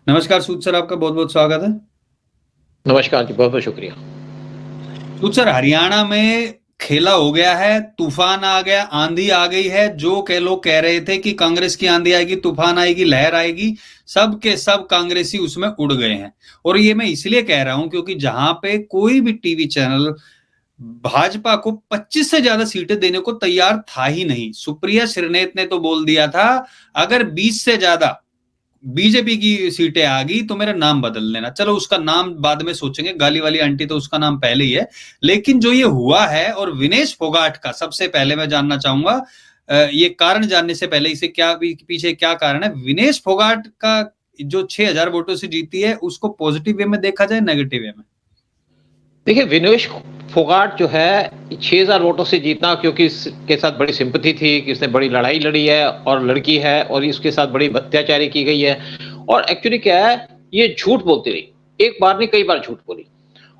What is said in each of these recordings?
नमस्कार सूद सर, आपका बहुत बहुत स्वागत है। नमस्कार जी, बहुत बहुत शुक्रिया। सूद सर, हरियाणा में खेला हो गया है, तूफान आ गया, आंधी आ गई है। जो के लोग कह रहे थे कि कांग्रेस की आंधी आएगी, तूफान आएगी, लहर आएगी, सब के सब कांग्रेसी उसमें उड़ गए हैं। और ये मैं इसलिए कह रहा हूं क्योंकि जहां पे कोई भी टीवी चैनल भाजपा को 25 से ज्यादा सीटें देने को तैयार था ही नहीं। सुप्रिया श्रीनेत ने तो बोल दिया था, अगर 20 से ज्यादा बीजेपी की सीटें आ गई तो मेरा नाम बदल लेना। चलो उसका नाम बाद में सोचेंगे, गाली वाली आंटी तो उसका नाम पहले ही है। लेकिन जो ये हुआ है, और विनेश फोगाट का सबसे पहले मैं जानना चाहूंगा, ये कारण जानने से पहले इसे क्या पीछे क्या कारण है। विनेश फोगाट का जो 6,000 वोटों से जीती है, उसको पॉजिटिव वे में देखा जाए, नेगेटिव वे में? देखिए, विनेश फोगाट जो है 6000 वोटों से जीतना, क्योंकि इसके साथ बड़ी सिंपैथी थी कि इसने बड़ी लड़ाई लड़ी है और लड़की है और इसके साथ बड़ी अत्याचारी की गई है। और एक्चुअली क्या है, ये झूठ बोलती रही, एक बार नहीं कई बार झूठ बोली।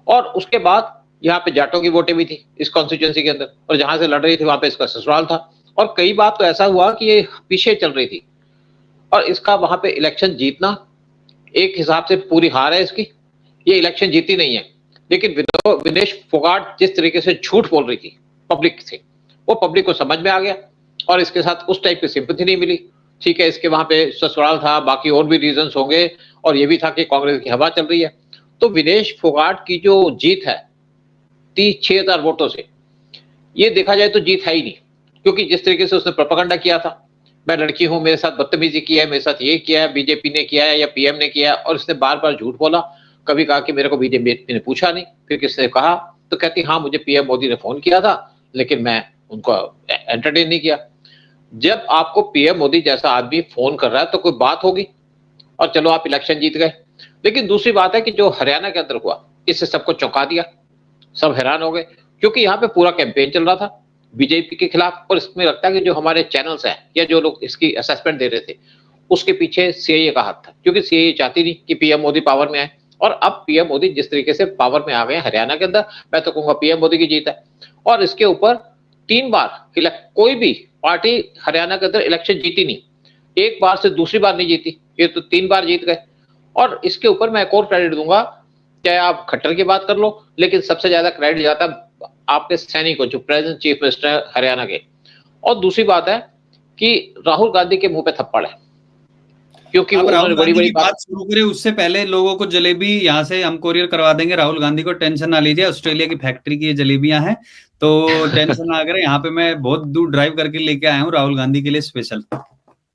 और उसके बाद यहाँ पे जाटों की वोटें भी थी इस कॉन्स्टिट्यूंसी के अंदर, और जहां से लड़ रही थी वहां पे इसका ससुराल था। और कई बार तो ऐसा हुआ कि ये पीछे चल रही थी और इसका वहां पे इलेक्शन जीतना एक हिसाब से पूरी हार है इसकी। ये इलेक्शन जीती नहीं है, लेकिन विनेश फोगाट जिस तरीके से झूठ बोल रही थी पब्लिक से, वो पब्लिक को समझ में आ गया और इसके साथ उस टाइप की सिंपैथी नहीं मिली। ठीक है, इसके वहां पे ससुराल था, बाकी और भी रीजंस होंगे, और ये भी था कि कांग्रेस की हवा चल रही है। तो विनेश फोगाट की जो जीत है 6,000 वोटों से, ये देखा जाए तो जीत है ही नहीं। क्योंकि जिस तरीके से उसने प्रोपेगेंडा किया था, मैं लड़की हूं, मेरे साथ बदतमीजी की है, मेरे साथ ये किया है, बीजेपी ने किया है या पीएम ने किया है, और इसने बार बार झूठ बोला। कभी कहा कि मेरे को बीजेपी ने पूछा नहीं, फिर किसने कहा तो कहती हाँ मुझे पीएम मोदी ने फोन किया था, लेकिन मैं उनको एंटरटेन नहीं किया। जब आपको पीएम मोदी जैसा आदमी फोन कर रहा है तो कोई बात होगी, और चलो आप इलेक्शन जीत गए। लेकिन दूसरी बात है कि जो हरियाणा के अंदर हुआ, इससे सबको चौंका दिया, सब हैरान हो गए। क्योंकि यहाँ पे पूरा कैंपेन चल रहा था बीजेपी के खिलाफ, और इसमें लगता है कि जो हमारे चैनल्स हैं या जो लोग इसकी असेसमेंट दे रहे थे, उसके पीछे सीएए का हाथ था। क्योंकि सीएए चाहती नहीं कि पीएम मोदी पावर में आए, और अब पीएम मोदी जिस तरीके से पावर में आ गए हरियाणा के अंदर, मैं तो कहूंगा पीएम मोदी की जीत है। और इसके ऊपर 3 बार कोई भी पार्टी हरियाणा के अंदर इलेक्शन जीती नहीं, एक बार से दूसरी बार नहीं जीती, ये तो 3 बार जीत गए। और इसके ऊपर मैं एक और क्रेडिट दूंगा, चाहे आप खट्टर की बात कर लो, लेकिन सबसे ज्यादा क्रेडिट जाता है आपके सैनिक को, जो प्रेजेंट चीफ मिनिस्टर है हरियाणा के। और दूसरी बात है कि राहुल गांधी के मुंह पे थप्पड़ है, क्योंकि आप राहुल उन्होंने बड़ी गांधी बड़ी की बात शुरू करें उससे पहले लोगों को जलेबी यहाँ से हम कोरियर करवा देंगे। राहुल गांधी को टेंशन ना लीजिए, ऑस्ट्रेलिया की फैक्ट्री की ये जलेबियां हैं, तो टेंशन ना करें। यहाँ पे मैं बहुत दूर ड्राइव करके लेके आया हूँ राहुल गांधी के लिए स्पेशल।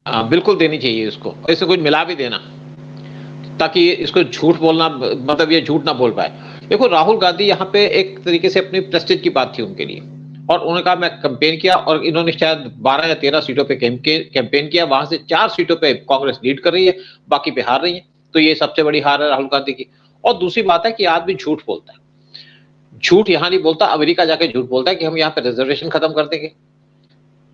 बिल्कुल देनी चाहिए इसको, इससे कुछ मिला भी देना, ताकि इसको झूठ बोलना, मतलब ये झूठ ना बोल पाए। देखो, राहुल गांधी यहाँ पे एक तरीके से अपनी प्रेस्टीज की बात थी उनके लिए, और उन्होंने कहा मैं कैंपेन किया, और इन्होंने शायद 12 या 13 सीटों पे कैंपेन किया, वहां से 4 सीटों पे कांग्रेस लीड कर रही है, बाकी पे हार रही है। तो ये सबसे बड़ी हार है राहुल गांधी की। और दूसरी बात है कि आदमी झूठ बोलता है, झूठ यहाँ नहीं बोलता, अमेरिका जाके झूठ बोलता है कि हम यहाँ पे रिजर्वेशन खत्म कर देंगे।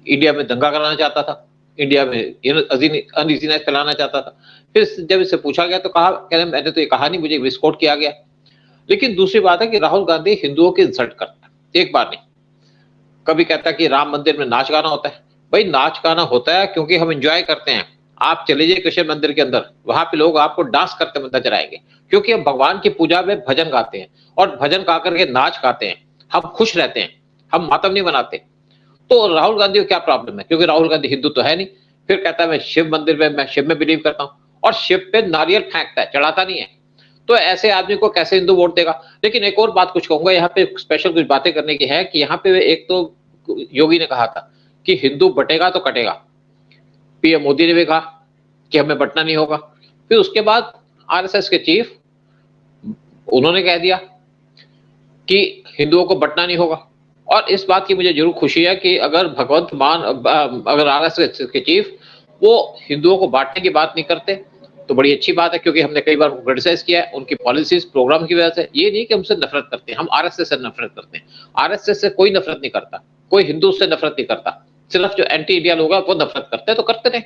इंडिया में दंगा कराना चाहता था, इंडिया में अनइजीनेस फैलाना चाहता था। फिर जब इससे पूछा गया तो कहा, कह रहे मैंने तो ये कहा नहीं, मुझे विस्फोट किया गया। लेकिन दूसरी बात है कि राहुल गांधी हिंदुओं की इंसल्ट करता है, एक बार नहीं। कभी कहता है कि राम मंदिर में नाच गाना होता है। भाई, नाच गाना होता है क्योंकि हम एंजॉय करते हैं। आप चले जाइए कृष्ण मंदिर के अंदर, वहां पे लोग आपको डांस करते नजर आएंगे, क्योंकि हम भगवान की पूजा में भजन गाते हैं, और भजन गा करके नाच गाते हैं, हम खुश रहते हैं, हम मातम नहीं बनाते। तो राहुल गांधी को क्या प्रॉब्लम है, क्योंकि राहुल गांधी हिंदू तो है नहीं। फिर कहता है मैं शिव मंदिर में, मैं शिव में बिलीव करता हूँ, और शिव पे नारियल फेंकता है, चढ़ाता नहीं है। तो ऐसे आदमी को कैसे हिंदू वोट देगा। लेकिन एक और बात कुछ कहूंगा, यहाँ पे स्पेशल कुछ बातें करने की है कि यहाँ पे एक तो योगी ने कहा था कि हिंदू बटेगा तो कटेगा, पीएम मोदी ने भी कहा कि हमें बटना नहीं होगा। फिर उसके बाद आरएसएस के चीफ, उन्होंने कह दिया कि हिंदुओं को बटना नहीं होगा। और इस बात की मुझे जरूर खुशी है कि अगर भगवंत मान, अगर आरएसएस के चीफ वो हिंदुओं को बांटने की बात नहीं करते तो बड़ी अच्छी बात है, क्योंकि हमने कई बार क्रिटिसाइज किया है उनकी पॉलिसीज प्रोग्राम की वजह से। ये नहीं कि हमसे नफरत करते हैं, हम आरएसएस से नफरत करते हैं। आरएसएस से कोई नफरत नहीं करता, कोई हिंदू से नफरत नहीं करता, सिर्फ जो एंटी इंडिया लोग हैं वो नफरत करते हैं, तो करते रहे।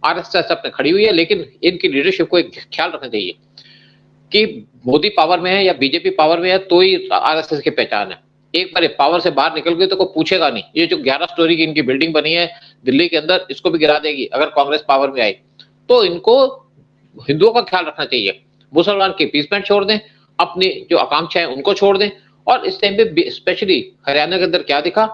आरएसएस अपने खड़ी हुई है, लेकिन इनकी लीडरशिप को एक ख्याल रखना चाहिए कि मोदी पावर में है या बीजेपी पावर में है तो ही आरएसएस की पहचान है। एक बार पावर से बाहर निकल गई तो कोई पूछेगा नहीं। ये जो 11 स्टोरी की इनकी बिल्डिंग बनी है दिल्ली के अंदर, इसको भी गिरा देगी अगर कांग्रेस पावर में आई। तो इनको हिंदुओं का ख्याल रखना चाहिए, मुसलमान की पीसमेंट छोड़ दें, अपनी जो आकांक्षा है उनको छोड़ दें। और इस टाइम पे स्पेशली हरियाणा के अंदर क्या दिखा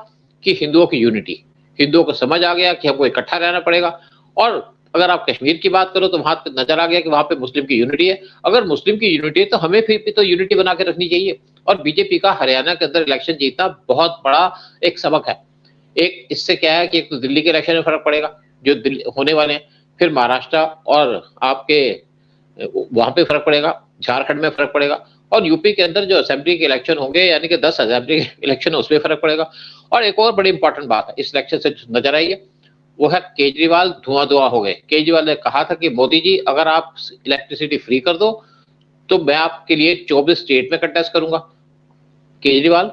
कि हिंदुओं की यूनिटी, हिंदुओं को समझ आ गया कि हमको इकट्ठा रहना पड़ेगा। और अगर आप कश्मीर की बात करो तो वहां पे नजर आ गया कि वहां पे मुस्लिम की यूनिटी है। अगर मुस्लिम की यूनिटी है तो हमें फिर भी तो यूनिटी बना के रखनी चाहिए। और बीजेपी का हरियाणा के अंदर इलेक्शन जीतना बहुत बड़ा एक सबक है। एक इससे क्या है कि एक तो दिल्ली के इलेक्शन में फर्क पड़ेगा जो होने वाले हैं, फिर महाराष्ट्र और आपके वहां पे फर्क पड़ेगा, झारखंड में फर्क पड़ेगा, और यूपी के अंदर जो असेंबली के इलेक्शन होंगे यानी कि 10 असेंबली इलेक्शन है उसमें फर्क पड़ेगा। और एक और बड़ी इंपॉर्टेंट बात है इस इलेक्शन से नजर आई है, वो है केजरीवाल धुआं हो गए। केजरीवाल ने कहा था कि मोदी जी अगर आप इलेक्ट्रिसिटी फ्री कर दो तो मैं आपके लिए 24 स्टेट में कंटेस्ट करूंगा। केजरीवाल,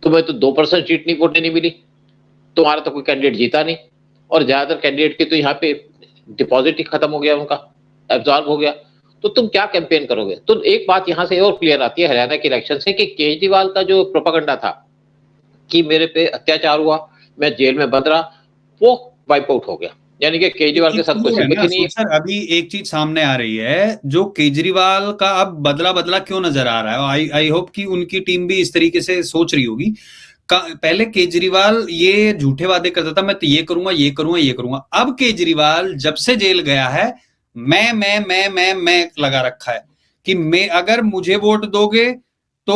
तुम्हें तो 2% सीट नहीं वोटें नहीं मिली, तुम्हारा तो कोई कैंडिडेट जीता नहीं, और ज्यादातर कैंडिडेट के तो यहाँ पे डिपॉजिट ही खत्म हो गया, उनका एब्जॉर्ब हो गया, तो तुम क्या कैंपेन करोगे। तो एक बात यहाँ से और क्लियर आती है हरियाणा के इलेक्शन से कि केजरीवाल का जो प्रोपेगेंडा था कि मेरे पे अत्याचार हुआ, मैं जेल में बंद रहा, वो वाइप आउट हो गया। यानी कि केजरीवाल के साथ कोई सिंपैथी नहीं है। सर अभी एक चीज सामने आ रही है, जो केजरीवाल का अब बदला बदला क्यों नजर आ रहा है, आई होप कि उनकी टीम भी इस तरीके से सोच रही होगी। पहले केजरीवाल ये झूठे वादे करता था, मैं तो ये करूंगा ये करूंगा ये करूंगा। अब केजरीवाल जब से जेल गया है मैं लगा रखा है कि मैं अगर मुझे वोट दोगे तो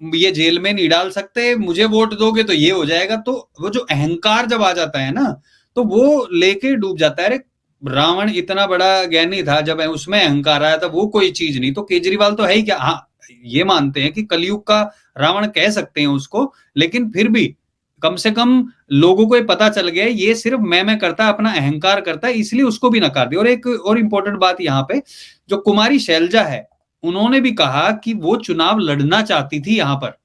ये जेल में नहीं डाल सकते, मुझे वोट दोगे तो ये हो जाएगा। तो वो जो अहंकार जब आ जाता है ना तो वो लेके डूब जाता है। अरे रावण इतना बड़ा ज्ञानी था, जब उसमें अहंकार आया था वो कोई चीज नहीं। तो केजरीवाल तो है ही क्या, हाँ ये मानते हैं कि कलयुग का रावण कह सकते हैं उसको, लेकिन फिर भी कम से कम लोगों को ये पता चल गया ये सिर्फ मैं करता है, अपना अहंकार करता है, इसलिए उसको भी नकार दिया। और एक और इंपॉर्टेंट बात यहाँ पे, जो कुमारी शैलजा है उन्होंने भी कहा कि वो चुनाव लड़ना चाहती थी यहाँ पर,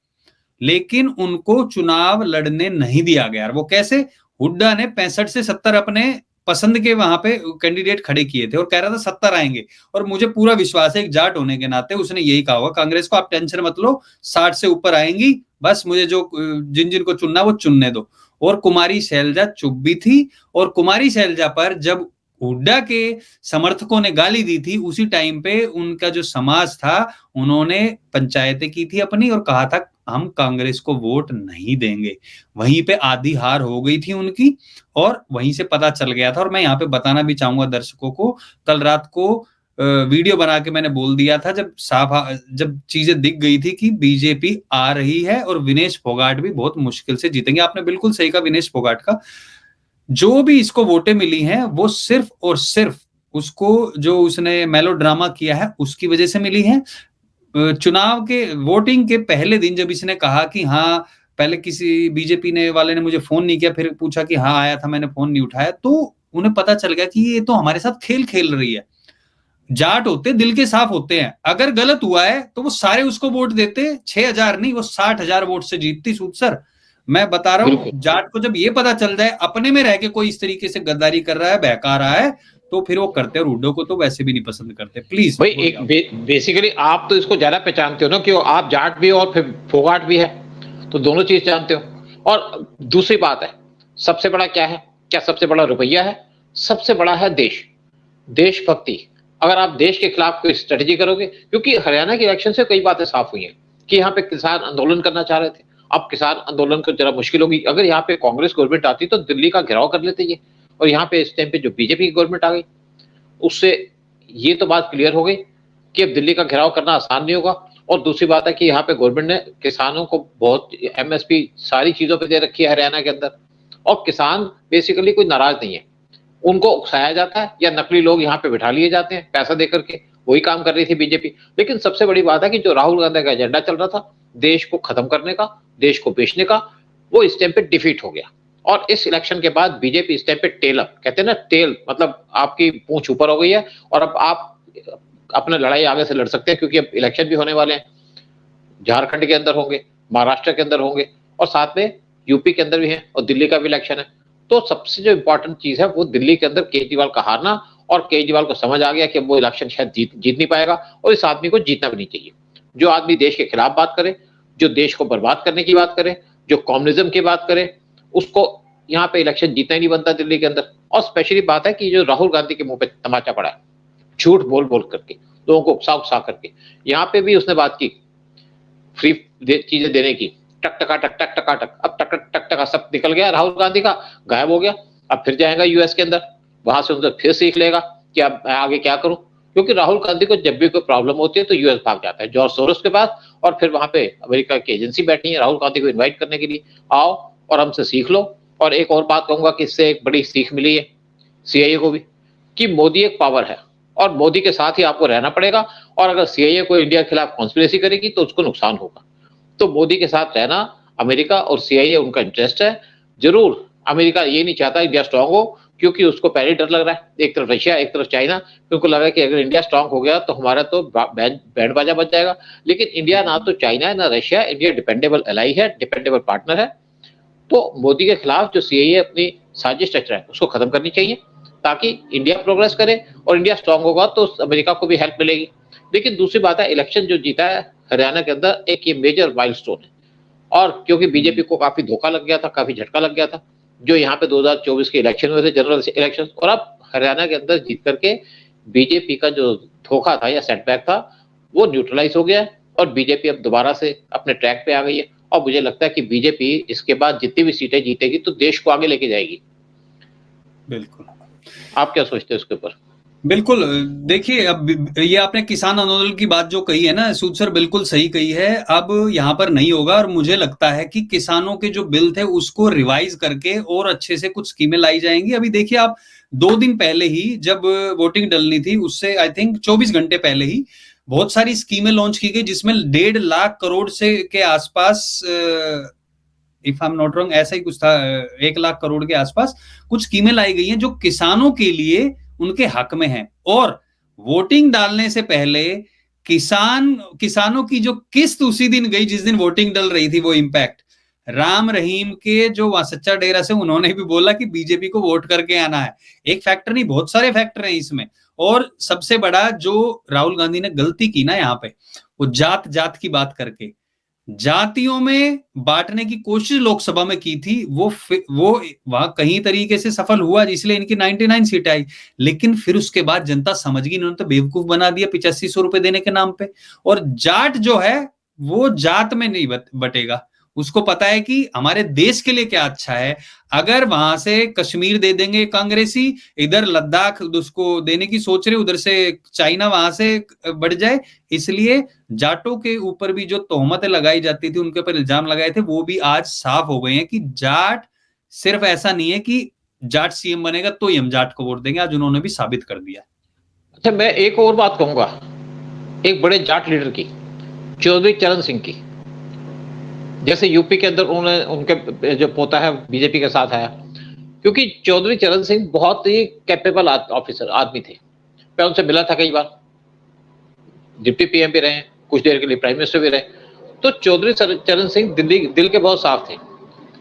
लेकिन उनको चुनाव लड़ने नहीं दिया गया। वो कैसे, हुड्डा ने 65 से 70 अपने पसंद के वहां पे कैंडिडेट खड़े किए थे और कह रहा था 70 आएंगे। और मुझे पूरा विश्वास है एक जाट होने के नाते उसने यही कहा होगा कांग्रेस को, आप टेंशन मत लो 60 से ऊपर आएंगी, बस मुझे जो जिन जिन को चुनना वो चुनने दो। और कुमारी शैलजा चुप भी थी। और कुमारी शैलजा पर जब हुड्डा के समर्थकों ने गाली दी थी उसी टाइम पे उनका जो समाज था उन्होंने पंचायतें की थी अपनी और कहा था हम कांग्रेस को वोट नहीं देंगे। वहीं पे आधी हार हो गई थी उनकी और वहीं से पता चल गया था। और मैं यहाँ पे बताना भी चाहूंगा दर्शकों को, कल रात को वीडियो बना के मैंने बोल दिया था जब चीजें दिख गई थी कि बीजेपी आ रही है और विनेश फोगाट भी बहुत मुश्किल से जीतेंगे। आपने बिल्कुल सही कहा, विनेश फोगाट का जो भी इसको वोटें मिली हैं वो सिर्फ और सिर्फ उसको जो उसने मेलोड्रामा किया है उसकी वजह से मिली है। चुनाव के वोटिंग के पहले दिन जब इसने कहा कि हाँ, पहले किसी बीजेपी ने वाले ने मुझे फोन नहीं किया, फिर पूछा कि हाँ आया था, मैंने फोन नहीं उठाया, तो उन्हें पता चल गया कि ये तो हमारे साथ खेल खेल रही है। जाट होते दिल के साफ होते हैं, अगर गलत हुआ है तो वो सारे उसको वोट देते, 6,000 नहीं वो 60,000 वोट से जीतती सूद सर। मैं बता रहा हूँ जाट को जब ये पता चल जाए अपने में रह के कोई इस तरीके से गद्दारी कर रहा है, बहका रहा है, तो फिर वो करते हैं। रूडो को तो वैसे भी नहीं पसंद करते। प्लीज भाई एक बेसिकली आप तो इसको ज्यादा पहचानते हो ना कि आप जाट भी और फिर फोगाट भी है, तो दोनों चीज जानते हो। और दूसरी बात है, सबसे बड़ा क्या है, क्या सबसे बड़ा रुपया है? सबसे बड़ा है देशभक्ति। अगर आप देश के खिलाफ कोई स्ट्रेटेजी करोगे, क्योंकि हरियाणा के इलेक्शन से कई बातें साफ हुई हैं कि यहाँ पे किसान आंदोलन करना चाह रहे थे, अब किसान आंदोलन को जरा मुश्किल होगी। अगर यहाँ पे कांग्रेस गवर्नमेंट आती तो दिल्ली का घेराव कर लेते ये, और यहाँ पे इस टाइम पे जो बीजेपी की गवर्नमेंट आ गई उससे ये तो बात क्लियर हो गई कि अब दिल्ली का घेराव करना आसान नहीं होगा। और दूसरी बात है कि यहाँ पे गवर्नमेंट ने किसानों को बहुत एमएसपी सारी चीजों पे दे रखी है हरियाणा के अंदर, और किसान बेसिकली कोई नाराज नहीं है, उनको उकसाया जाता है या नकली लोग यहाँ पे बिठा लिए जाते हैं पैसा देकर के। वही काम कर रही थी बीजेपी। लेकिन सबसे बड़ी बात है कि जो राहुल गांधी का एजेंडा चल रहा था देश को खत्म करने का, देश को बेचने का, वो इस टाइम पे डिफीट हो गया। और इस इलेक्शन के बाद बीजेपी इस टाइम पे टेल अप, कहते हैं ना टेल, मतलब आपकी पूंछ ऊपर हो गई है और अब आप अपना लड़ाई आगे से लड़ सकते हैं, क्योंकि अब इलेक्शन भी होने वाले हैं, झारखंड के अंदर होंगे, महाराष्ट्र के अंदर होंगे, और साथ में यूपी के अंदर भी है, और दिल्ली का भी इलेक्शन है। तो सबसे जो इंपॉर्टेंट चीज है वो दिल्ली के अंदर केजरीवाल का हारना, और केजरीवाल को समझ आ गया कि वो इलेक्शन शायद जीत नहीं पाएगा, और इस आदमी को जीतना भी नहीं चाहिए। जो आदमी देश के खिलाफ बात करे, जो देश को बर्बाद करने की बात करे, जो कम्युनिज्म की बात करे, उसको यहाँ पे इलेक्शन जीतना ही नहीं बनता दिल्ली के अंदर। और स्पेशली बात है कि जो राहुल गांधी के मुंह पे तमाचा पड़ा है, झूठ बोल बोल करके, लोगों को उकसा उकसा करके। यहाँ पे भी उसने बात की फ्री चीजें देने की, टक टका टक टक टका टक, अब टक टक टक टका सब निकल गया राहुल गांधी का, गायब हो गया। अब फिर जाएगा यूएस के अंदर, वहां से उनसे फिर सीख लेगा कि अब मैं आगे क्या करूं, क्योंकि राहुल गांधी को जब भी कोई प्रॉब्लम होती है तो यूएस भाग जाता है जॉर्ज सोरोस के पास, और फिर वहां पे अमेरिका की एजेंसी बैठी है राहुल गांधी को इन्वाइट करने के लिए, आओ और हमसे सीख लो। और एक और बात कहूंगा कि इससे एक बड़ी सीख मिली है सीआईए को भी, कि मोदी एक पावर है और मोदी के साथ ही आपको रहना पड़ेगा, और अगर सीआईए को इंडिया के खिलाफ कॉन्स्पिरेसी करेगी तो उसको नुकसान होगा। तो मोदी के साथ रहना अमेरिका और सीआईए उनका इंटरेस्ट है। जरूर अमेरिका ये नहीं चाहता इंडिया स्ट्रांग हो, क्योंकि उसको पहले डर लग रहा है, एक तरफ रशिया एक तरफ चाइना, उनको लग रहा है कि अगर इंडिया स्ट्रांग हो गया तो हमारा तो बैंड बाजा बच जाएगा। लेकिन इंडिया ना तो चाइना है ना रशिया, इंडिया डिपेंडेबल एलाई है, डिपेंडेबल पार्टनर है। तो मोदी के खिलाफ जो सीआईए अपनी साजिश रच रहा है उसको खत्म करनी चाहिए, ताकि इंडिया प्रोग्रेस करे, और इंडिया स्ट्रांग होगा तो अमेरिका को भी हेल्प मिलेगी। लेकिन दूसरी बात है, इलेक्शन जो जीता है हरियाणा के अंदर एक ये मेजर माइलस्टोन है, और क्योंकि बीजेपी को काफी धोखा लग गया था, काफी झटका लग गया था, जो यहाँ पे 2024 के इलेक्शन हुए थे, जनरल इलेक्शन, और अब हरियाणा के अंदर जीत करके बीजेपी का जो धोखा था या सेटबैक था वो न्यूट्रलाइज हो गया है, और बीजेपी अब दोबारा से अपने ट्रैक पे आ गई है। और मुझे लगता है कि बीजेपी इसके बाद जितनी भी सीटें जीतेगी तो देश को आगे लेके जाएगी। बिल्कुल, आप क्या सोचते हैं उसके ऊपर? बिल्कुल। देखिए, अब ये आपने किसान आंदोलन की बात जो कही है ना सूद सर, बिल्कुल सही कही है। अब यहाँ पर नहीं होगा, और मुझे लगता है कि किसानों के जो बिल थे उसको रिवाइज करके और अच्छे से कुछ स्कीमें लाई जाएंगी। अभी देखिए आप, 2 दिन पहले ही जब वोटिंग डलनी थी उससे आई थिंक 24 घंटे पहले ही बहुत सारी स्कीमें लॉन्च की गई, जिसमें 1.5 लाख करोड़ से के आसपास, if I am not wrong ऐसा ही कुछ था, 1 लाख करोड़ के आसपास कुछ स्कीमें लाई गई हैं जो किसानों के लिए उनके हक में है। और वोटिंग डालने से पहले किसानों की जो किस्त उसी दिन गई जिस दिन वोटिंग डल रही थी, वो इंपैक्ट राम रहीम के जो वहां सच्चा डेरा से उन्होंने भी बोला कि बीजेपी को वोट करके आना है। एक फैक्टर नहीं, बहुत सारे फैक्टर हैं इसमें। और सबसे बड़ा जो राहुल गांधी ने गलती की ना यहाँ पे, वो जात जात की बात करके जातियों में बांटने की कोशिश लोकसभा में की थी। वो वहां कहीं तरीके से सफल हुआ, इसलिए इनकी 99 सीट आई। लेकिन फिर उसके बाद जनता समझ गई, इन्होंने तो बेवकूफ बना दिया 8500 रुपए देने के नाम पे। और जाट जो है वो जात में नहीं बटेगा, उसको पता है कि हमारे देश के लिए क्या अच्छा है। अगर वहां से कश्मीर दे देंगे कांग्रेसी, इधर लद्दाख उसको देने की सोच रहे, उधर से चाइना वहां से बढ़ जाए, इसलिए जाटों के ऊपर भी जो तोहमतें लगाई जाती थी, उनके ऊपर इल्जाम लगाए थे, वो भी आज साफ हो गए हैं कि जाट सिर्फ ऐसा नहीं है कि जाट सीएम बनेगा तो ही हम जाट को वोट देंगे, आज उन्होंने भी साबित कर दिया। अच्छा, मैं एक और बात कहूंगा, एक बड़े जाट लीडर की, चौधरी चरण सिंह की। जैसे यूपी के अंदर उन्होंने, उनके जो पोता है बीजेपी के साथ आया, क्योंकि चौधरी चरण सिंह बहुत ही कैपेबल ऑफिसर आदमी थे। मैं उनसे मिला था कई बार, डिप्टी पीएम भी रहे, कुछ देर के लिए प्राइम मिनिस्टर भी रहे। तो चौधरी चरण सिंह दिल के बहुत साफ थे,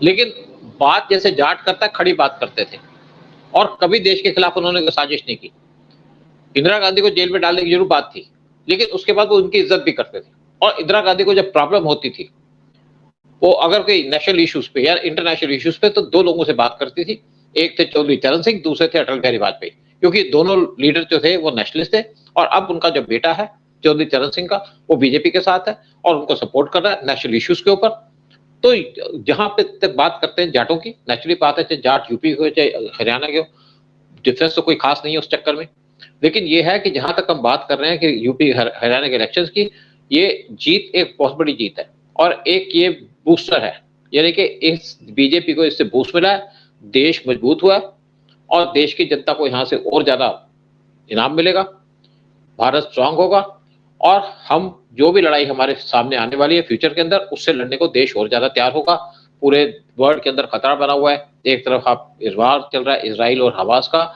लेकिन बात जैसे जाट करता है खड़ी बात करते थे, और कभी देश के खिलाफ उन्होंने कोई साजिश नहीं की। इंदिरा गांधी को जेल में डालने की जरूर बात थी, लेकिन उसके बाद वो उनकी इज्जत भी करते थे। और इंदिरा गांधी को जब प्रॉब्लम होती थी, वो अगर कोई नेशनल इश्यूज पे या इंटरनेशनल इश्यूज पे, तो 2 लोगों से बात करती थी। एक थे चौधरी चरण सिंह, दूसरे थे अटल बिहारी वाजपेयी, क्योंकि दोनों लीडर जो थे वो नेशनलिस्ट थे। और अब उनका जो बेटा है चौधरी चरण सिंह का, वो बीजेपी के साथ है और उनको सपोर्ट कर रहा है नेशनल इश्यूज के ऊपर। तो जहां पे बात करते हैं जाटों की, नेचुरली बात है, चाहे जाट यूपी हो चाहे हरियाणा के हो, डिफरेंस तो कोई खास नहीं है उस चक्कर में। लेकिन ये है कि जहां तक हम बात कर रहे हैं कि यूपी हरियाणा के इलेक्शंस की, ये जीत एक बहुत बड़ी जीत है, और एक ये बूस्टर है, यानी कि इस बीजेपी को इससे बूस्ट मिला है, देश मजबूत हुआ है, और देश की जनता को यहाँ से और ज्यादा इनाम मिलेगा, भारत स्ट्रांग होगा, और हम जो भी लड़ाई हमारे सामने आने वाली है फ्यूचर के अंदर, उससे लड़ने को देश और ज्यादा तैयार होगा। पूरे वर्ल्ड के अंदर खतरा बना हुआ है, एक तरफ आप वार चल रहा है इसराइल और हमास का,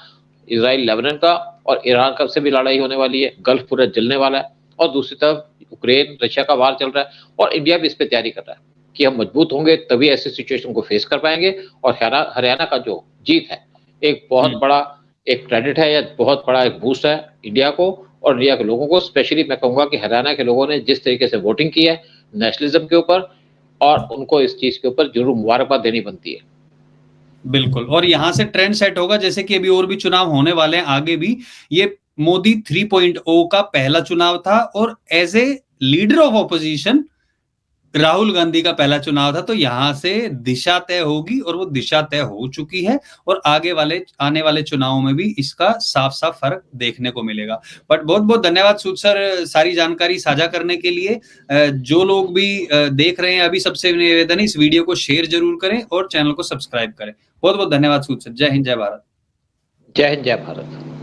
इसराइल लेबनान का, और ईरान का से भी लड़ाई होने वाली है, गल्फ पूरा जलने वाला है, और दूसरी तरफ यूक्रेन रशिया का वार चल रहा है, और इंडिया भी इस पर तैयारी कर रहा है कि हम मजबूत होंगे तभी ऐसी सिचुएशन को फेस कर पाएंगे। और हरियाणा का जो जीत है एक बहुत बड़ा एक क्रेडिट है, या बहुत बड़ा एक बूस्ट है इंडिया को और इंडिया के लोगों को। स्पेशली मैं कहूंगा कि हरियाणा के लोगों ने जिस तरीके से वोटिंग की है नेशनलिज्म के ऊपर, और उनको इस चीज के ऊपर जरूर मुबारकबाद देनी बनती है। बिल्कुल, और यहां से ट्रेंड सेट होगा, जैसे कि अभी और भी चुनाव होने वाले हैं आगे भी, ये मोदी 3.0 का पहला चुनाव था और as a leader of opposition Rahul Gandhi का पहला चुनाव था। तो यहां से दिशा तय होगी और वो दिशा तय हो चुकी है और आने वाले चुनावों में भी इसका साफ साफ फर्क देखने को मिलेगा। बट बहुत बहुत धन्यवाद सूद सर सारी जानकारी साझा करने के लिए। जो लोग भी देख रहे हैं अभी, सबसे निवेदन है इस वीडियो को शेयर जरूर करें और चैनल को सब्सक्राइब करें। बहुत बहुत धन्यवाद सूद सर। जय हिंद, जय भारत। जय हिंद, जय भारत।